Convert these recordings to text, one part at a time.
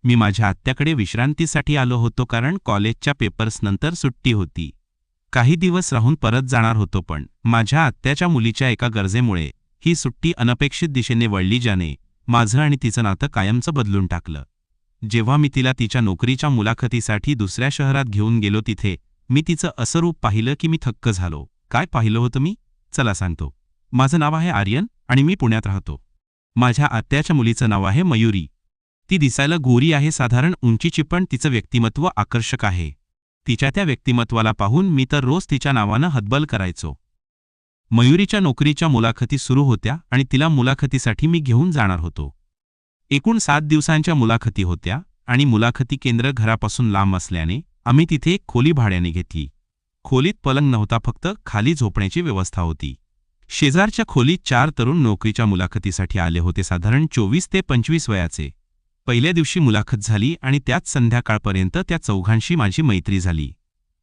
मी माझ्या आत्याकडे विश्रांतीसाठी आलो होतो कारण कॉलेजच्या पेपर्सनंतर सुट्टी होती. काही दिवस राहून परत जाणार होतो पण माझ्या आत्याच्या मुलीच्या एका गरजेमुळे ही सुट्टी अनपेक्षित दिशेने वळली ज्याने माझं आणि तिचं नातं कायमचं बदलून टाकलं. जेव्हा मी तिला तिच्या नोकरीच्या मुलाखतीसाठी दुसऱ्या शहरात घेऊन गेलो तिथे मी तिचं असं रूप पाहिलं की मी थक्क झालो. काय पाहिलं होतं मी? चला सांगतो. माझं नाव आहे आर्यन आणि मी पुण्यात राहतो. माझ्या आत्याच्या मुलीचं नाव आहे मयुरी. ती दिसायला गोरी आहे, साधारण उंचीची, पण तिचं व्यक्तिमत्व आकर्षक आहे. तिच्या त्या व्यक्तिमत्वाला पाहून मी तर रोज तिच्या नावानं हतबल करायचो. मयुरीच्या नोकरीच्या मुलाखती सुरू होत्या आणि तिला मुलाखतीसाठी मी घेऊन जाणार होतो. एकूण 7 दिवसांच्या मुलाखती होत्या आणि मुलाखती केंद्र घरापासून लांब असल्याने आम्ही तिथे एक खोली भाड्याने घेतली. खोलीत पलंग नव्हता, फक्त खाली झोपण्याची व्यवस्था होती. शेजारच्या खोलीत 4 तरुण नोकरीच्या मुलाखतीसाठी आले होते, साधारण 24 ते 25 वयाचे. पहिल्या दिवशी मुलाखत झाली आणि त्याच संध्याकाळपर्यंत त्या चौघांशी माझी मैत्री झाली.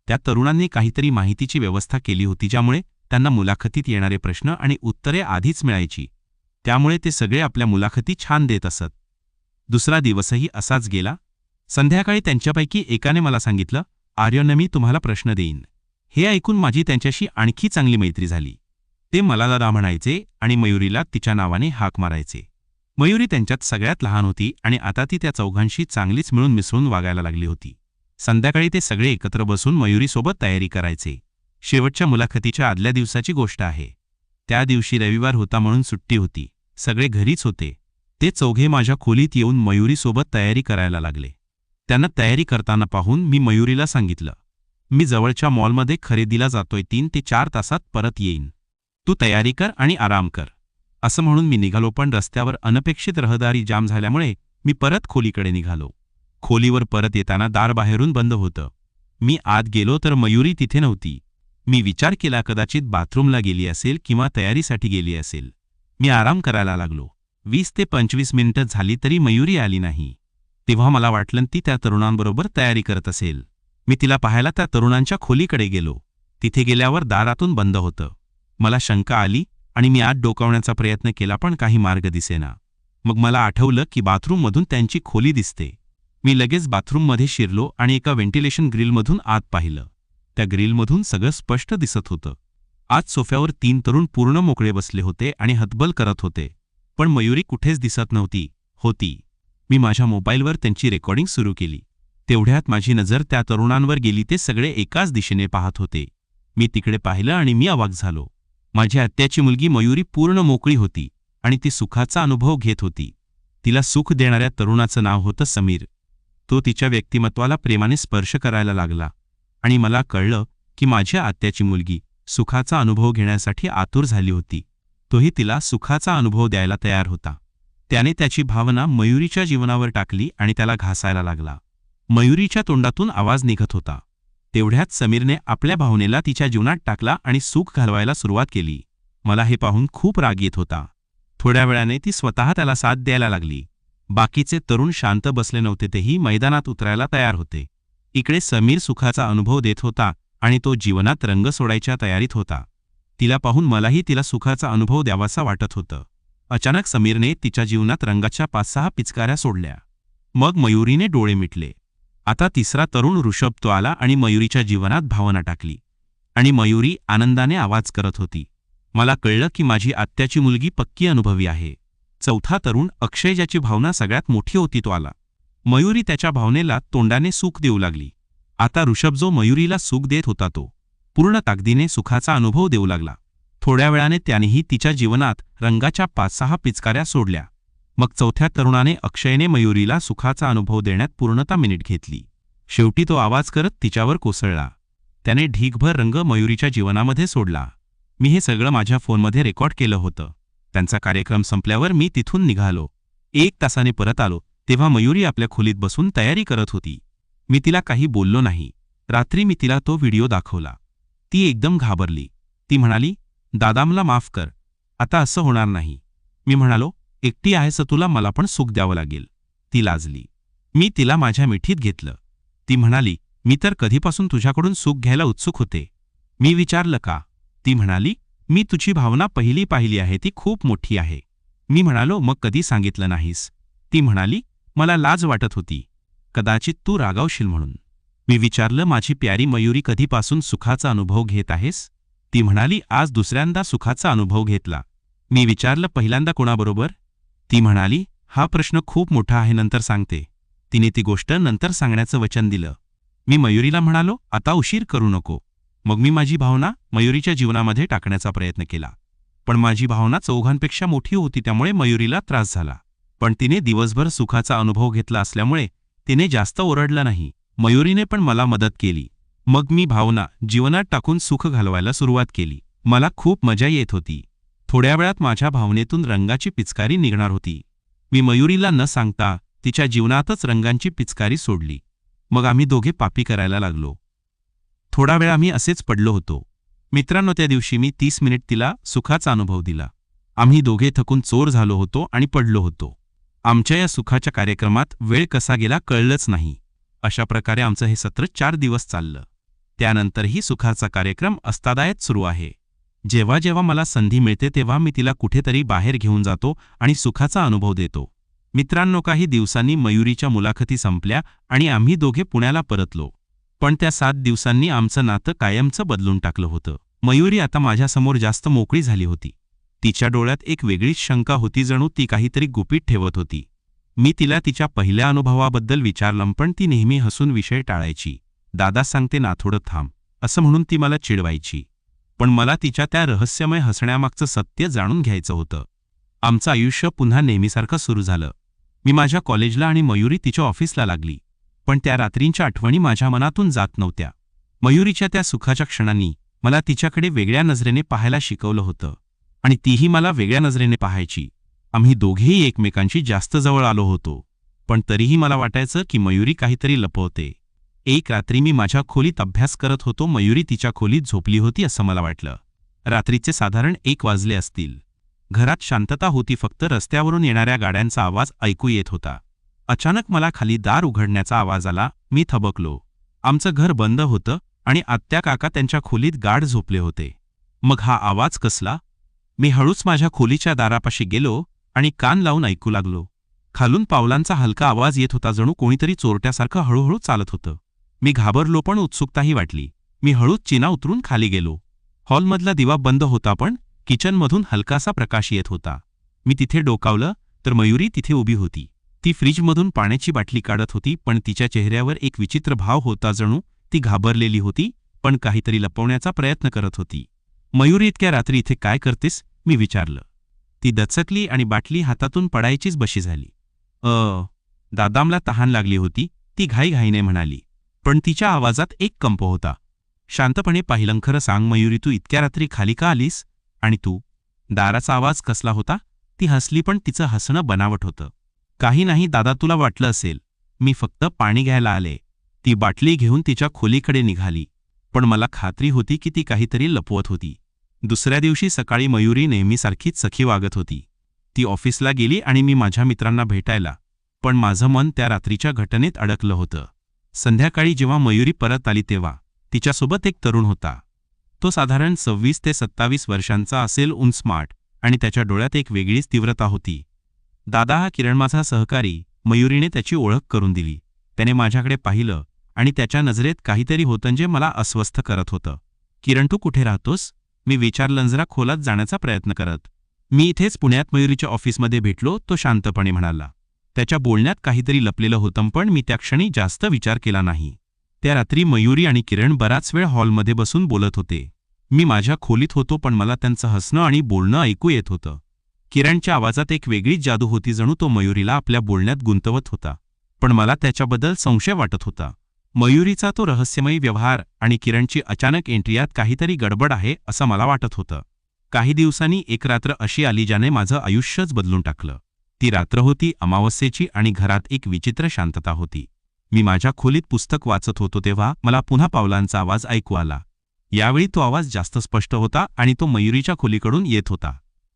त्या तरुणांनी काहीतरी माहितीची व्यवस्था केली होती ज्यामुळे त्यांना मुलाखतीत येणारे प्रश्न आणि उत्तरे आधीच मिळायची. त्यामुळे ते सगळे आपल्या मुलाखती छान देत असत. दुसरा दिवसही असाच गेला. संध्याकाळी त्यांच्यापैकी एकाने मला सांगितलं, आर्यन, मी तुम्हाला प्रश्न देईन. हे ऐकून माझी त्यांच्याशी आणखी चांगली मैत्री झाली. ते मला दादा म्हणायचे आणि मयुरीला तिच्या नावाने हाक मारायचे. मयुरी त्यांच्यात सगळ्यात लहान होती आणि आता ती त्या चौघांशी चांगलीच मिळून मिसळून वागायला लागली होती. संध्याकाळी ते सगळे एकत्र बसून मयुरीसोबत तयारी करायचे. शेवटच्या मुलाखतीच्या आदल्या दिवसाची गोष्ट आहे. त्या दिवशी रविवार होता म्हणून सुट्टी होती. सगळे घरीच होते. ते चौघे माझ्या खोलीत येऊन मयुरीसोबत तयारी करायला लागले. त्यांना तयारी करताना पाहून मी मयुरीला सांगितलं, मी जवळच्या मॉलमध्ये खरेदीला जातोय, 3 ते 4 तासात परत येईन. तू तयारी कर आणि आराम कर. असं म्हणून मी निघालो, पण रस्त्यावर अनपेक्षित रहदारी जाम झाल्यामुळे मी परत खोलीकडे निघालो. खोलीवर परत येताना दार बाहेरून बंद होतं. मी आत गेलो तर मयुरी तिथे नव्हती. मी विचार केला कदाचित बाथरूमला गेली असेल किंवा तयारीसाठी गेली असेल. मी आराम करायला लागलो. 20 ते 25 मिनिटं झाली तरी मयुरी आली नाही. तेव्हा मला वाटलं ती त्या तरुणांबरोबर तयारी करत असेल. मी तिला पाहायला त्या तरुणांच्या खोलीकडे गेलो. तिथे गेल्यावर दारातून बंद होतं. मला शंका आली आणि मी आत डोकावण्याचा प्रयत्न केला, पण काही मार्ग दिसेना. मग मला आठवलं की बाथरूममधून त्यांची खोली दिसते. मी लगेच बाथरूममध्ये शिरलो आणि एका व्हेंटिलेशन ग्रिलमधून आत पाहिलं. त्या ग्रिलमधून सगळं स्पष्ट दिसत होतं. आत सोफ्यावर 3 तरुण पूर्ण मोकळे बसले होते आणि हतबल करत होते, पण मयुरी कुठेच दिसत होती. मी माझ्या मोबाईलवर त्यांची रेकॉर्डिंग सुरू केली. तेवढ्यात माझी नजर त्या तरुणांवर गेली. ते सगळे एकाच दिशेने पाहत होते. मी तिकडे पाहिलं आणि मी अवाक झालो. माझी आत्याची मुलगी मयुरी पूर्ण मोकळी होती आणि ती सुखाचा अनुभव घेत होती. तिला सुख देणाऱ्या तरुणाचं नाव होतं समीर. तो तिच्या व्यक्तिमत्वाला प्रेमाने स्पर्श करायला लागला आणि मला कळलं की माझ्या आत्याची मुलगी सुखाचा अनुभव घेण्यासाठी आतुर झाली होती. तोही तिला सुखाचा अनुभव द्यायला तयार होता. त्याने त्याची भावना मयुरीच्या जीवनावर टाकली आणि त्याला घासायला लागला. मयुरीच्या तोंडातून आवाज निघत होता. तेवढ्यात समीरने आपल्या भावनेला तिच्या जीवनात टाकला आणि सुख घालवायला सुरुवात केली. मला हे पाहून खूप राग येत होता. थोड्या वेळाने ती स्वतः त्याला साथ द्यायला लागली. बाकीचे तरुण शांत बसले नव्हते, तेही मैदानात उतरायला तयार होते. इकडे समीर सुखाचा अनुभव देत होता आणि तो जीवनात रंग सोडायच्या तयारीत होता. तिला पाहून मलाही तिला सुखाचा अनुभव द्यावासा वाटत होतं. अचानक समीरने तिच्या जीवनात रंगाच्या 5-6 पिचकाऱ्या सोडल्या. मग मयुरीने डोळे मिटले. आता तिसरा तरुण ऋषभ तो आला आणि मयुरीच्या जीवनात भावना टाकली आणि मयुरी आनंदाने आवाज करत होती. मला कळलं की माझी आत्याची मुलगी पक्की अनुभवी आहे. चौथा तरुण अक्षय, ज्याची भावना सगळ्यात मोठी होती, तो आला. मयुरी त्याच्या भावनेला तोंडाने सुख देऊ लागली. आता ऋषभ, जो मयुरीला सुख देत होता, तो पूर्ण ताकदीने सुखाचा अनुभव देऊ लागला. थोड्या वेळाने त्यानेही तिच्या जीवनात रंगाच्या 5-6 पिचकाऱ्या सोडल्या. मग चौथ्या तरुणाने अक्षयने मयुरीला सुखाचा अनुभव देण्यात पूर्णतः मिनिट घेतली. शेवटी तो आवाज करत तिच्यावर कोसळला. त्याने ढीगभर रंग मयुरीच्या जीवनामध्ये सोडला. मी हे सगळं माझ्या फोनमध्ये रेकॉर्ड केलं होतं. त्यांचा कार्यक्रम संपल्यावर मी तिथून निघालो. 1 तासाने परत आलो तेव्हा मयुरी आपल्या खोलीत बसून तयारी करत होती. मी तिला काही बोललो नाही. रात्री मी तिला तो व्हिडिओ दाखवला. ती एकदम घाबरली. ती म्हणाली, दादा मला माफ कर, आता असं होणार नाही. मी म्हणालो, एकटी आहेस तुला मला पण सुख द्यावं लागेल. ती लाजली. मी तिला माझ्या मिठीत घेतलं. ती म्हणाली, मी तर कधीपासून तुझ्याकडून सुख घ्यायला उत्सुक होते. मी विचारलं का? ती म्हणाली, मी तुझी भावना पाहिली आहे, ती खूप मोठी आहे. मी म्हणालो, मग कधी सांगितलं नाहीस? ती म्हणाली, मला लाज वाटत होती. कदाचित तू रागावशील म्हणून. मी विचारलं, माझी प्यारी मयुरी, कधीपासून सुखाचा अनुभव घेत आहेस? ती म्हणाली, आज दुसऱ्यांदा सुखाचा अनुभव घेतला. मी विचारलं, पहिल्यांदा कोणाबरोबर? ती म्हणाली, हा प्रश्न खूप मोठा आहे, नंतर सांगते. तिने ती गोष्ट नंतर सांगण्याचं वचन दिलं. मी मयुरीला म्हणालो, आता उशीर करू नको. मग मी माझी भावना मयुरीच्या जीवनामध्ये टाकण्याचा प्रयत्न केला. पण माझी भावना चौघांपेक्षा मोठी होती, त्यामुळे मयुरीला त्रास झाला. पण तिने दिवसभर सुखाचा अनुभव घेतला असल्यामुळे तिने जास्त ओरडलं नाही. मयुरीने पण मला मदत केली. मग मी भावना जीवनात टाकून सुख घालवायला सुरुवात केली. मला खूप मजा येत होती. थोड्या वेळात माझ्या भावनेतून रंगाची पिचकारी निघणार होती. मी मयुरीला न सांगता तिच्या जीवनातच रंगांची पिचकारी सोडली. मग आम्ही दोघे पापी करायला लागलो. थोडा वेळ आम्ही असेच पडलो होतो. मित्रांनो, त्या दिवशी मी 30 मिनिट तिला सुखाचा अनुभव दिला. आम्ही दोघे थकून चोर झालो होतो आणि पडलो होतो. आमच्या या सुखाच्या कार्यक्रमात वेळ कसा गेला कळलंच नाही. अशा प्रकारे आमचं हे सत्र 4 दिवस चाललं. त्यानंतरही सुखाचा कार्यक्रम अस्तादायत सुरू आहे. जेव्हा जेव्हा मला संधी मिळते तेव्हा मी तिला कुठेतरी बाहेर घेऊन जातो आणि सुखाचा अनुभव देतो. मित्रांनो, काही दिवसांनी मयुरीच्या मुलाखती संपल्या आणि आम्ही दोघे पुण्याला परतलो. पण त्या 7 दिवसांनी आमचं नातं कायमचं बदलून टाकलं होतं. मयुरी आता माझ्यासमोर जास्त मोकळी झाली होती. तिच्या डोळ्यात एक वेगळीच शंका होती, जणू ती काहीतरी गुपित ठेवत होती. मी तिला तिच्या पहिल्या अनुभवाबद्दल विचारलं, पण ती नेहमी हसून विषय टाळायची. दादा सांगते ना, थोडं थांब, असं म्हणून ती मला चिडवायची. पण मला तिच्या त्या रहस्यमय हसण्यामागचं सत्य जाणून घ्यायचं होतं. आमचं आयुष्य पुन्हा नेहमीसारखं सुरू झालं. मी माझ्या कॉलेजला आणि मयुरी तिच्या ऑफिसला लागली. पण त्या रात्रींच्या आठवणी माझ्या मनातून जात नव्हत्या. मयुरीच्या त्या सुखाच्या क्षणांनी मला तिच्याकडे वेगळ्या नजरेने पाहायला शिकवलं होतं आणि तीही मला वेगळ्या नजरेने पाहायची. आम्ही दोघेही एकमेकांशी जास्त जवळ आलो होतो. पण तरीही मला वाटायचं की मयुरी काहीतरी लपवते. एक रात्री मी माझ्या खोलीत अभ्यास करत होतो. मयुरी तिच्या खोलीत झोपली होती असं मला वाटलं. रात्रीचे साधारण 1 वाजले असतील. घरात शांतता होती, फक्त रस्त्यावरून येणाऱ्या गाड्यांचा आवाज ऐकू येत होता. अचानक मला खाली दार उघडण्याचा आवाज आला. मी थबकलो. आमचं घर बंद होतं आणि आत्या काका त्यांच्या खोलीत गाढ झोपले होते. मग हा आवाज कसला? मी हळूच माझ्या खोलीच्या दारापाशी गेलो आणि कान लावून ऐकू लागलो. खालून पावलांचा हलका आवाज येत होता, जणू कोणीतरी चोरट्यासारखं हळूहळू चालत होतं. मी घाबरलो, पण उत्सुकताही वाटली. मी हळूच चिना उतरून खाली गेलो. हॉलमधला दिवा बंद होता, पण किचनमधून हलकासा प्रकाश येत होता. मी तिथे डोकावलं तर मयुरी तिथे उभी होती. ती फ्रीजमधून पाण्याची बाटली काढत होती, पण तिच्या चेहऱ्यावर एक विचित्र भाव होता, जणू ती घाबरलेली होती, पण काहीतरी लपवण्याचा प्रयत्न करत होती. मयुरी, इतक्या रात्री इथे काय करतेस? मी विचारलं. ती दचकली आणि बाटली हातातून पडायचीच बशी झाली. दादा, मला तहान लागली होती, ती घाईघाईने म्हणाली. पण तिच्या आवाजात एक कंप होता. शांतपणे पाहिलं, खरं सांग मयुरी, तू इतक्या रात्री खाली का आलीस? आणि तू? दाराचा आवाज कसला होता? ती हसली, पण तिचं हसणं बनावट होतं. काही नाही दादा, तुला वाटलं असेल. मी फक्त पाणी घ्यायला आले. ती बाटली घेऊन तिच्या खोलीकडे निघाली. पण मला खात्री होती की ती काहीतरी लपवत होती. दुसऱ्या दिवशी सकाळी मयुरी नेहमीसारखीच सखी वागत होती. ती ऑफिसला गेली आणि मी माझ्या मित्रांना भेटायला. पण माझं मन त्या रात्रीच्या घटनेत अडकलं होतं. संध्याकाळी जेव्हा मयुरी परत आली तेव्हा तिच्यासोबत एक तरुण होता. तो साधारण 26 ते 27 वर्षांचा असेल, उंचमाट, आणि त्याच्या डोळ्यात एक वेगळीच तीव्रता होती. दादा, हा किरण माझा सहकारी. मयुरीने त्याची ओळख करून दिली. त्याने माझ्याकडे पाहिलं आणि त्याच्या नजरेत काहीतरी होतं जे मला अस्वस्थ करत होतं. किरण, तू कुठे राहतोस? मी विचारलं, जरा खोलात जाण्याचा प्रयत्न करत. मी इथेच पुण्यात मयुरीच्या ऑफिसमध्ये भेटलो, तो शांतपणे म्हणाला. त्याच्या बोलण्यात काहीतरी लपलेलं होतं, पण मी त्या क्षणी जास्त विचार केला नाही. त्या रात्री मयुरी आणि किरण बराच वेळ हॉलमध्ये बसून बोलत होते. मी माझ्या खोलीत होतो, पण मला त्यांचं हसणं आणि बोलणं ऐकू येत होतं. किरणच्या आवाजात एक वेगळीच जादू होती, जणू तो मयुरीला आपल्या बोलण्यात गुंतवत होता. पण मला त्याच्याबद्दल संशय वाटत होता. मयुरीचा तो रहस्यमयी व्यवहार आणि किरणची अचानक एंट्री, यात काहीतरी गडबड आहे असं मला वाटत होतं. काही दिवसांनी एक रात्र अशी आली ज्याने माझं आयुष्यच बदलून टाकलं. ती रात्र होती अमावस्येची आणि घरात एक विचित्र शांतता होती. मी माझ्या खोलीत पुस्तक वाचत होतो तेव्हा मला पुन्हा पावलांचा आवाज ऐकू आला. यावेळी तो आवाज जास्त स्पष्ट होता आणि तो मयुरीच्या खोलीकडून येत होता.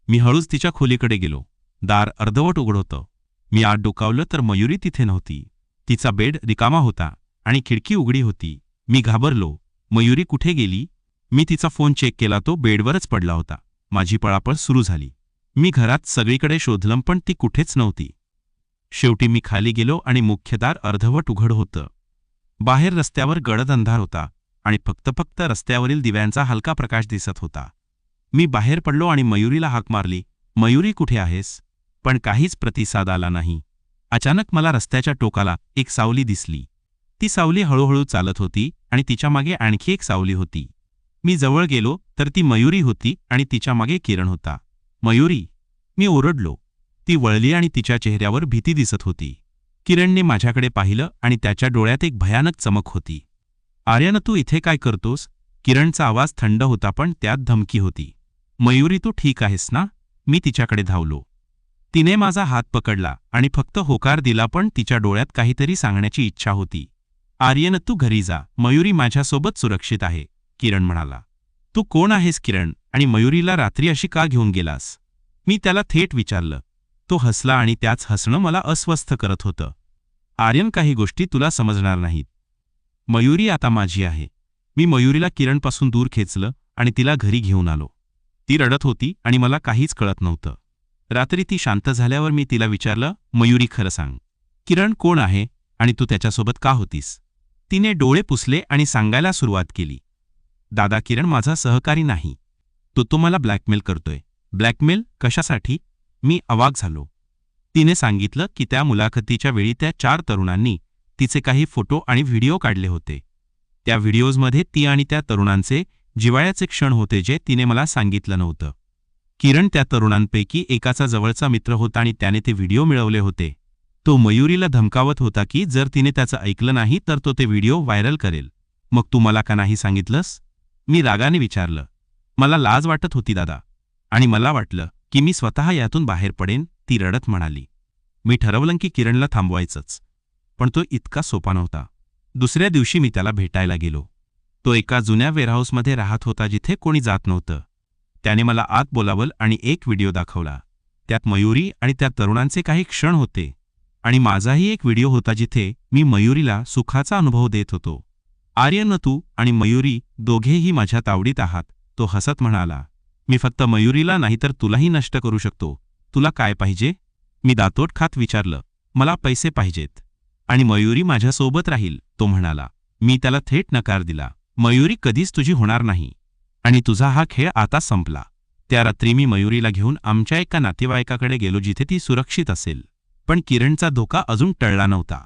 मी हळूच तिच्या खोलीकडे गेलो. दार अर्धवट उघड होतं. मी आत डोकावलं तर मयुरी तिथे नव्हती. तिचा बेड रिकामा होता आणि खिडकी उघडी होती. मी घाबरलो. मयुरी कुठे गेली? मी तिचा फोन चेक केला, तो बेडवरच पडला होता. माझी पळापळ सुरू झाली. मी घरात सगळीकडे शोधलं, पण ती कुठेच नव्हती. शेवटी मी खाली गेलो आणि मुख्य दार अर्धवट उघड होतं. बाहेर रस्त्यावर गडद अंधार होता आणि फक्त रस्त्यावरील दिव्यांचा हलका प्रकाश दिसत होता. मी बाहेर पडलो आणि मयुरीला हाक मारली, "मयुरी, कुठे आहेस?" पण काहीच प्रतिसाद आला नाही. अचानक मला रस्त्याच्या टोकाला एक सावली दिसली. ती सावली हळूहळू चालत होती आणि तिच्या मागे आणखी एक सावली होती. मी जवळ गेलो तर ती मयुरी होती आणि तिच्या मागे किरण होता. "मयुरी!" मी ओरडलो. ती वळली आणि तिच्या चेहऱ्यावर भीती दिसत होती. किरणने माझ्याकडे पाहिलं आणि त्याच्या डोळ्यात एक भयानक चमक होती. "आर्यन, तू इथे काय करतोस?" किरणचा आवाज थंड होता पण त्यात धमकी होती. "मयुरी, तू ठीक आहेस ना?" मी तिच्याकडे धावलो. तिने माझा हात पकडला आणि फक्त होकार दिला पण तिच्या डोळ्यात काहीतरी सांगण्याची इच्छा होती. "आर्यन, तू घरी जा. मयुरी माझ्यासोबत सुरक्षित आहे," किरण म्हणाला. "तू कोण आहेस किरण, आणि मयुरीला रात्री अशी का घेऊन गेलास?" मी त्याला थेट विचारलं. तो हसला आणि त्याच हसणं मला अस्वस्थ करत होतं. "आर्यन, काही गोष्टी तुला समजणार नाहीत. मयुरी आता माझी आहे." मी मयुरीला किरणपासून दूर खेचलं आणि तिला घरी घेऊन आलो. ती रडत होती आणि मला काहीच कळत नव्हतं. रात्री ती शांत झाल्यावर मी तिला विचारलं, "मयुरी, खरं सांग, किरण कोण आहे आणि तू त्याच्यासोबत का होतीस?" तिने डोळे पुसले आणि सांगायला सुरुवात केली, "दादा, किरण माझा सहकारी नाही. तो मला ब्लॅकमेल करतोय." "ब्लॅकमेल? कशासाठी?" मी अवाक झालो. तिने सांगितलं की त्या मुलाखतीच्या वेळी त्या 4 तरुणांनी तिचे काही फोटो आणि व्हिडिओ काढले होते. त्या व्हिडिओजमध्ये ती आणि त्या तरुणांचे जिव्हाळ्याचे क्षण होते जे तिने मला सांगितलं नव्हतं. किरण त्या तरुणांपैकी एकाचा जवळचा मित्र होता आणि त्याने ते व्हिडिओ मिळवले होते. तो मयुरीला धमकावत होता की जर तिने त्याचं ऐकलं नाही तर तो ते व्हिडिओ व्हायरल करेल. "मग तू मला का नाही सांगितलंस?" मी रागाने विचारलं. "मला लाज वाटत होती दादा, आणि मला वाटलं की मी स्वतः यातून बाहेर पडेन," ती रडत म्हणाली. मी ठरवलं की किरणला थांबवायचंच, पण तो इतका सोपा नव्हता. दुसऱ्या दिवशी मी त्याला भेटायला गेलो. तो एका जुन्या वेअरहाऊसमध्ये राहत होता जिथे कोणी जात नव्हतं. त्याने मला आत बोलावलं आणि एक व्हिडिओ दाखवला. त्यात मयुरी आणि त्या तरुणांचे काही क्षण होते आणि माझाही एक व्हिडिओ होता जिथे मी मयुरीला सुखाचा अनुभव देत होतो. "आर्यन, तू आणि मयुरी दोघेही माझ्या तावडीत आहात," तो हसत म्हणाला. "मी फक्त मयुरीला नाही तर तुलाही नष्ट करू शकतो. तुला काय पाहिजे?" मी दातोट खात विचारलं. "मला पैसे पाहिजेत आणि मयुरी माझ्यासोबत राहील," तो म्हणाला. मी त्याला थेट नकार दिला. "मयुरी कधीच तुझी होणार नाही आणि तुझा हा खेळ आता संपला." त्या रात्री मी मयुरीला घेऊन आमच्या एका नातेवाईकाकडे गेलो जिथे ती सुरक्षित असेल. पण किरणचा धोका अजून टळला नव्हता.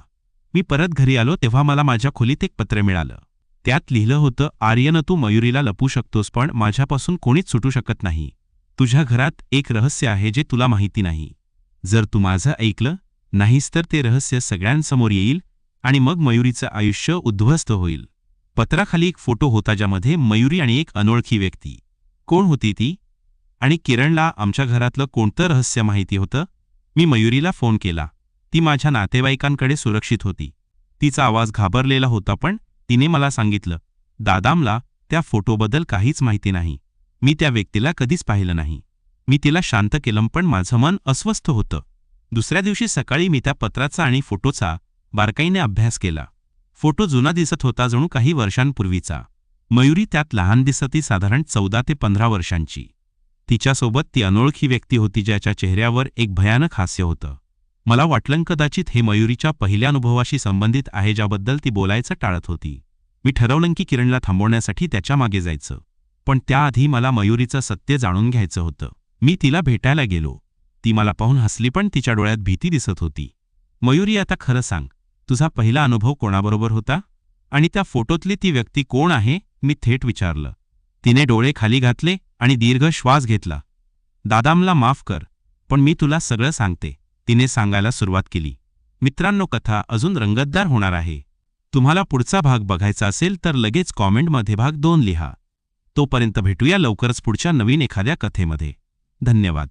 मी परत घरी आलो तेव्हा मला माझ्या खोलीत एक पत्र मिळालं. त्यात लिहिलं होतं, "आर्यन, तू मयुरीला लपू शकतोस पण माझ्यापासून कोणीच सुटू शकत नाही. तुझ्या घरात एक रहस्य आहे जे तुला माहिती नाही. जर तू माझं ऐकलं नाहीस तर ते रहस्य सगळ्यांसमोर येईल आणि मग मयुरीचं आयुष्य उद्ध्वस्त होईल." पत्राखाली एक फोटो होता ज्यामध्ये मयुरी आणि एक अनोळखी व्यक्ती. कोण होती ती? आणि किरणला आमच्या घरातलं कोणतं रहस्य माहिती होतं? मी मयुरीला फोन केला. ती माझ्या नातेवाईकांकडे सुरक्षित होती. तिचा आवाज घाबरलेला होता पण तिने मला सांगितलं, "दादामला त्या फोटोबद्दल काहीच माहिती नाही. मी त्या व्यक्तीला कधीच पाहिलं नाही." मी तिला शांत केलं पण माझं मन अस्वस्थ होतं. दुसऱ्या दिवशी सकाळी मी त्या पत्राचा आणि फोटोचा बारकाईने अभ्यास केला. फोटो जुना दिसत होता, जणू काही वर्षांपूर्वीचा. मयुरी त्यात लहान दिसती, साधारण 14 ते 15 वर्षांची. तिच्यासोबत ती अनोळखी व्यक्ती होती ज्याच्या चेहऱ्यावर एक भयानक हास्य होतं. मला वाटलं कदाचित हे मयुरीच्या पहिल्या अनुभवाशी संबंधित आहे ज्याबद्दल ती बोलायचं टाळत होती. मी ठरवलं की किरणला थांबवण्यासाठी त्याच्या मागे जायचं. पण त्याआधी मला मयुरीचं सत्य जाणून घ्यायचं होतं. मी तिला भेटायला गेलो. ती मला पाहून हसली पण तिच्या डोळ्यात भीती दिसत होती. "मयुरी, आता खरं सांग, तुझा पहिला अनुभव कोणाबरोबर होता? आणि त्या फोटोतली ती व्यक्ती कोण आहे?" मी थेट विचारलं. तिने डोळे खाली घातले आणि दीर्घ श्वास घेतला. "दादा, मला माफ कर, पण मी तुला सगळं सांगते," तिने सांगायला सुरुवात केली. मित्रांनो, कथा अजून रंगतदार होणार आहे. तुम्हाला पुढचा भाग बघायचा असेल तर लगेच कॉमेंटमध्ये भाग 2 लिहा. तोपर्यंत भेटूया लवकरच पुढच्या नवीन एखाद्या कथेमध्ये. धन्यवाद.